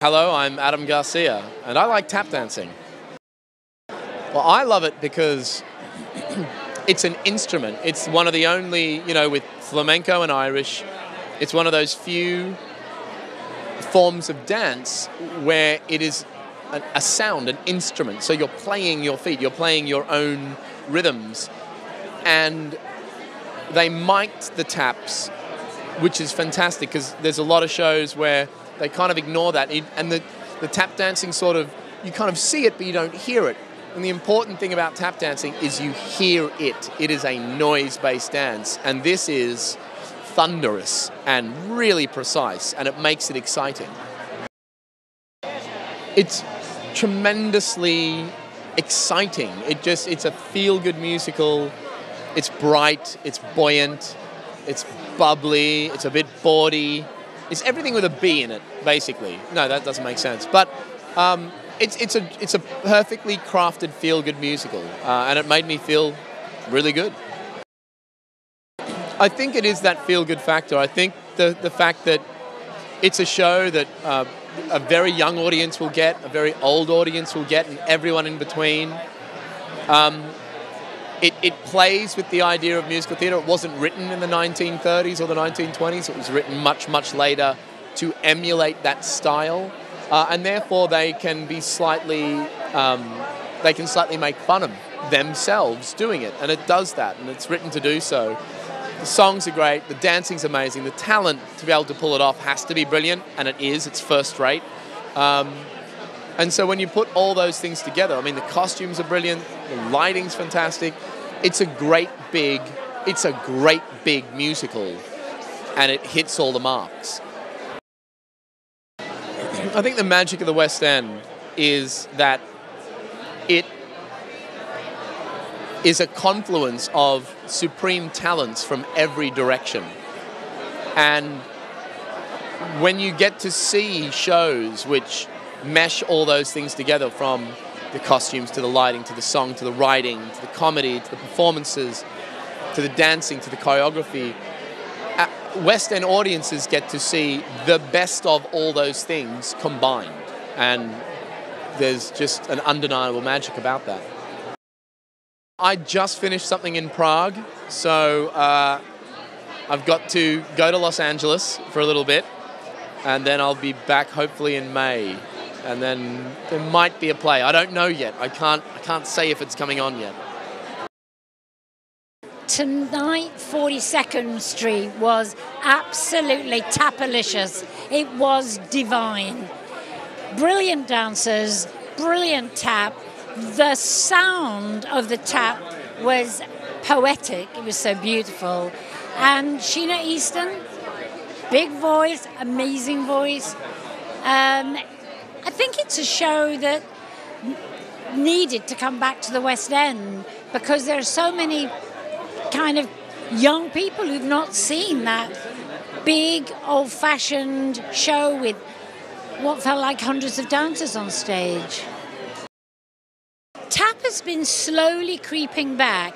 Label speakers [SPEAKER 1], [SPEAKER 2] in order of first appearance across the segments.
[SPEAKER 1] Hello, I'm Adam Garcia, and I like tap dancing. Well, I love it because it's an instrument. It's one of the only, with flamenco and Irish, it's one of those few forms of dance where it is a sound, an instrument. So you're playing your feet, you're playing your own rhythms. And they mic'd the taps, which is fantastic because there's a lot of shows where they kind of ignore that. And the tap dancing you kind of see it, but you don't hear it. And the important thing about tap dancing is you hear it. It is a noise-based dance. And this is thunderous and really precise, and it makes it exciting. It's tremendously exciting. It's a feel-good musical. It's bright, it's buoyant, it's bubbly, it's a bit bawdy. It's everything with a B in it, basically. No, that doesn't make sense. But it's a perfectly crafted feel-good musical, and it made me feel really good. I think it is that feel-good factor. I think the fact that it's a show that a very young audience will get, a very old audience will get, and everyone in between. It plays with the idea of musical theatre. It wasn't written in the 1930s or the 1920s. It was written much, much later to emulate that style. And therefore they can be slightly make fun of themselves doing it. And it does that, and it's written to do so. The songs are great, the dancing's amazing, the talent to be able to pull it off has to be brilliant, and it is, it's first rate. And so when you put all those things together, the costumes are brilliant, the lighting's fantastic. It's a great big musical, and it hits all the marks. I think the magic of the West End is that it is a confluence of supreme talents from every direction. And when you get to see shows which mesh all those things together, from the costumes to the lighting to the song to the writing to the comedy to the performances to the dancing to the choreography, West End audiences get to see the best of all those things combined, and there's just an undeniable magic about that. I just finished something in Prague, so I've got to go to Los Angeles for a little bit, and then I'll be back hopefully in May. And then there might be a play. I don't know yet. I can't say if it's coming on yet.
[SPEAKER 2] Tonight, 42nd Street was absolutely tapalicious. It was divine. Brilliant dancers, brilliant tap. The sound of the tap was poetic. It was so beautiful. And Sheena Easton, big voice, amazing voice. I think it's a show that needed to come back to the West End because there are so many kind of young people who've not seen that big, old-fashioned show with what felt like hundreds of dancers on stage. Tap has been slowly creeping back.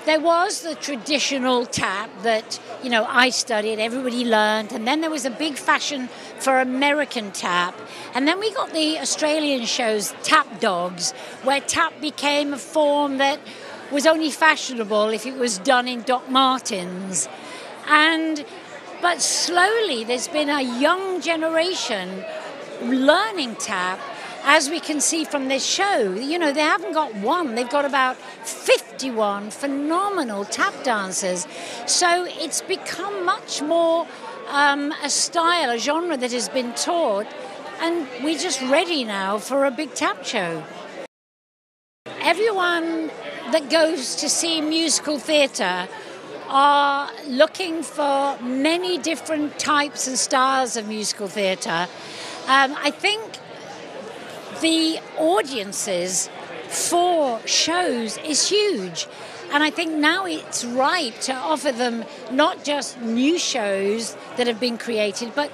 [SPEAKER 2] There was the traditional tap that, I studied, everybody learned, and then there was a big fashion for American tap. And then we got the Australian shows, Tap Dogs, where tap became a form that was only fashionable if it was done in Doc Martens. But slowly there's been a young generation learning tap, as we can see from this show. They haven't got one, they've got about 51 phenomenal tap dancers. So it's become much more a style, a genre that has been taught, and we're just ready now for a big tap show. Everyone that goes to see musical theatre are looking for many different types and styles of musical theatre. I think the audiences for shows is huge, and I think now it's right to offer them not just new shows that have been created, but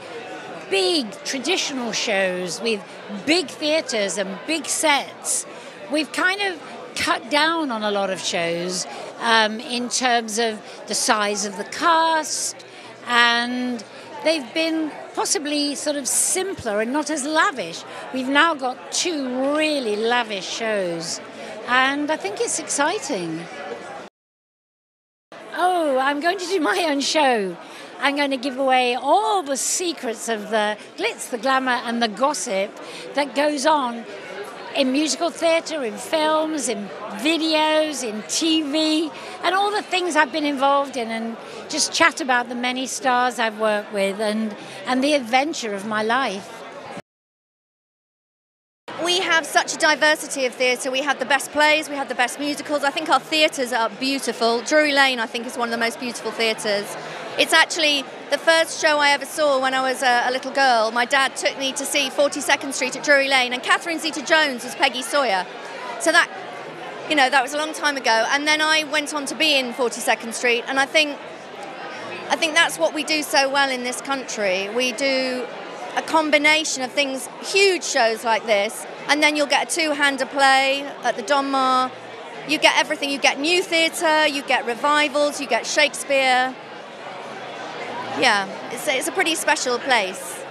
[SPEAKER 2] big traditional shows with big theatres and big sets. We've kind of cut down on a lot of shows in terms of the size of the cast, and they've been possibly sort of simpler and not as lavish. We've now got 2 really lavish shows, and I think it's exciting. Oh, I'm going to do my own show. I'm going to give away all the secrets of the glitz, the glamour, and the gossip that goes on in musical theatre, in films, in videos, in TV, and all the things I've been involved in, and just chat about the many stars I've worked with and the adventure of my life.
[SPEAKER 3] We have such a diversity of theatre. We have the best plays, we have the best musicals. I think our theatres are beautiful. Drury Lane, I think, is one of the most beautiful theatres. It's actually the first show I ever saw when I was a little girl. My dad took me to see 42nd Street at Drury Lane, and Catherine Zeta-Jones was Peggy Sawyer. So that, that was a long time ago. And then I went on to be in 42nd Street, and I think that's what we do so well in this country. We do a combination of things, huge shows like this, and then you'll get a 2-hander play at the Donmar. You get everything. You get new theatre, you get revivals, you get Shakespeare. Yeah, it's a pretty special place.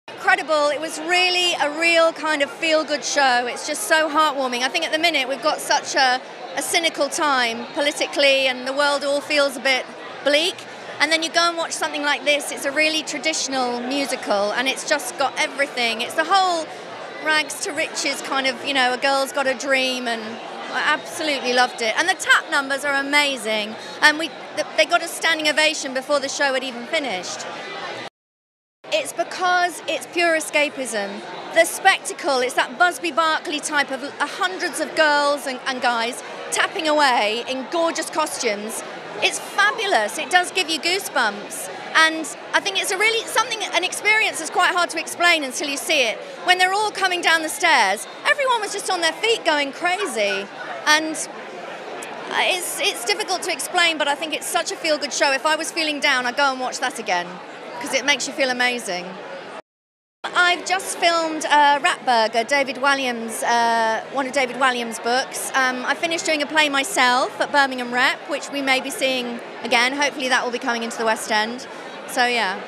[SPEAKER 3] Incredible. It was really a real kind of feel-good show. It's just so heartwarming. I think at the minute we've got such a cynical time politically, and the world all feels a bit bleak. And then you go and watch something like this. It's a really traditional musical, and it's just got everything. It's the whole rags to riches kind of, a girl's got a dream, and I absolutely loved it. And the tap numbers are amazing. And they got a standing ovation before the show had even finished. It's because it's pure escapism. The spectacle, it's that Busby Berkeley type of hundreds of girls and guys tapping away in gorgeous costumes. It's fabulous. It does give you goosebumps. And I think it's an experience that's quite hard to explain until you see it. When they're all coming down the stairs, everyone was just on their feet going crazy. And it's difficult to explain, but I think it's such a feel-good show. If I was feeling down, I'd go and watch that again, because it makes you feel amazing. I've just filmed Ratburger, one of David Walliams' books. I finished doing a play myself at Birmingham Rep, which we may be seeing again. Hopefully that will be coming into the West End. So yeah.